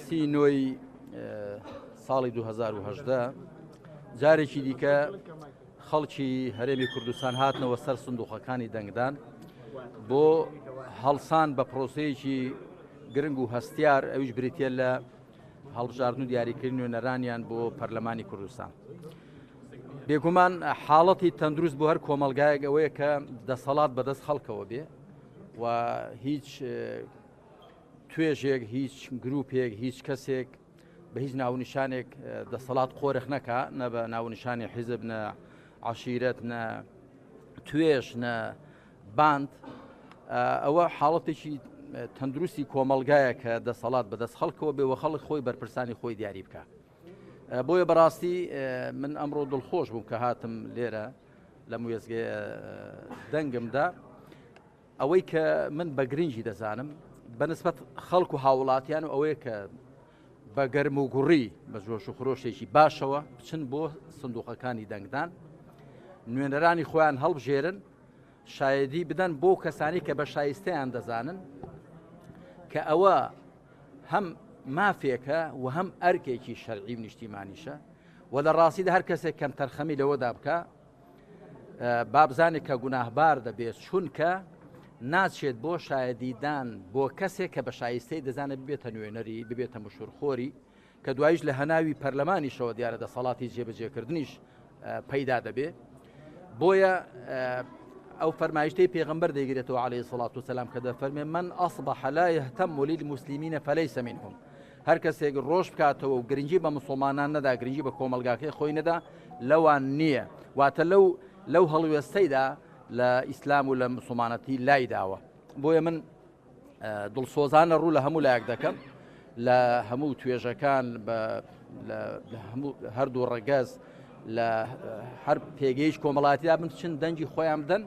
سینۆی ساڵی 2010 جارێکی دیکە خەڵکی هەرێمی کوردستان هاتنەوە سەر سندوقەکانی دەنگدان بۆ هەڵسان بە پرۆسەیەکی گرنگ و هەستیار ئەویش بریتە لە هەڵبژاردن و دیاریکردن نوێنەرانیان بۆ پەرلەمانی کوردستان. بێگومان حاڵەتی تەندروست بۆ هەر کۆمەلگایەک ئەوەیە کە دەسەڵات بەدەست خەڵکەوە بێ و هیچ توێژێک هیچ گروپێک هیچ کەسێک بە هیچ ناونیشانێک دەسەڵات قۆرخ نەکا نە بە ناونیشانی حیزب نە عەشیرەت نە توێژ نە باند. ئەوە حاڵەتێکی تەندروستی کۆمەلگایە کە دەسەڵات بەدەست خەڵکەوە بێ و خەڵک خۆی بەرپرسانی خۆی دیاری بکە. بۆیە بەڕاستی من ئەمڕۆ دڵخۆش بووم کە هاتم لێرە لە موێزگەی دەنگمدا ئەوەی کە من بە گرنگی دەزانم بەنسبەت خەڵک و هاوڵاتیان و ئەوەیە کە بە گەرم و گوڕی بە جۆش و خۆشێکی باشەوە بچن بۆ سندوقەکانی دەنگدان نوێنەرانی خۆیان هەڵبژێرن شایەدی بدەن بۆ کەسانی کە بە شایستەیان دەزانن کە ئەوە هەم مافێکە و هەم ئەرکێکی شەرعی و نیشتیمانیشە و لە ڕاستیدا هەر کەسێک کەم تەرخەمی لەوەدا بکە بابزانێک کە گوناهبار دەبێت چونکە ناچێت بۆ شایەدیدان بۆ کەسێک کە بە شایستەی دەزانێت ببێتە نوێنەری ببێتە مشورخۆری کە دوایش لە هەناوی پەرلەمانیشەوە دیارە دەسەڵاتی جێبەجێکردنیش پەیدا دەبێت. بۆیە ئەو فەرمایشتەی پێغەمبەر دەیگرێتەوە عەلەیهی سەڵات وسەلام کە دەفەرمێ من ئەصبح لا یهتم للمسلمین فليس منهم. هەر کەسێک ڕۆژ بکاتەوە و گرنگی بە مسلمانان نەدا گرنگی بە کۆمەلگاکەی خۆی نەدا لەوان نییە واتە لەو هەڵوێستەیدا لە ئیسلام و لە مسلمانەتی لای داوە. بۆیە من دڵسۆزانە ڕوو لە هەموو لایەک دەکەم لە هەموو توێژەکان لە هەردوو ڕەگەز لە هەر پێگەیش کۆمەڵاتیدا بچن دەنگی خۆیان بدەن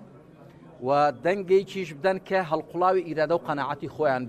و دەنگێکیش بدەن کە هەڵقوڵاوی ئیرادە و قەناعەتی خۆیان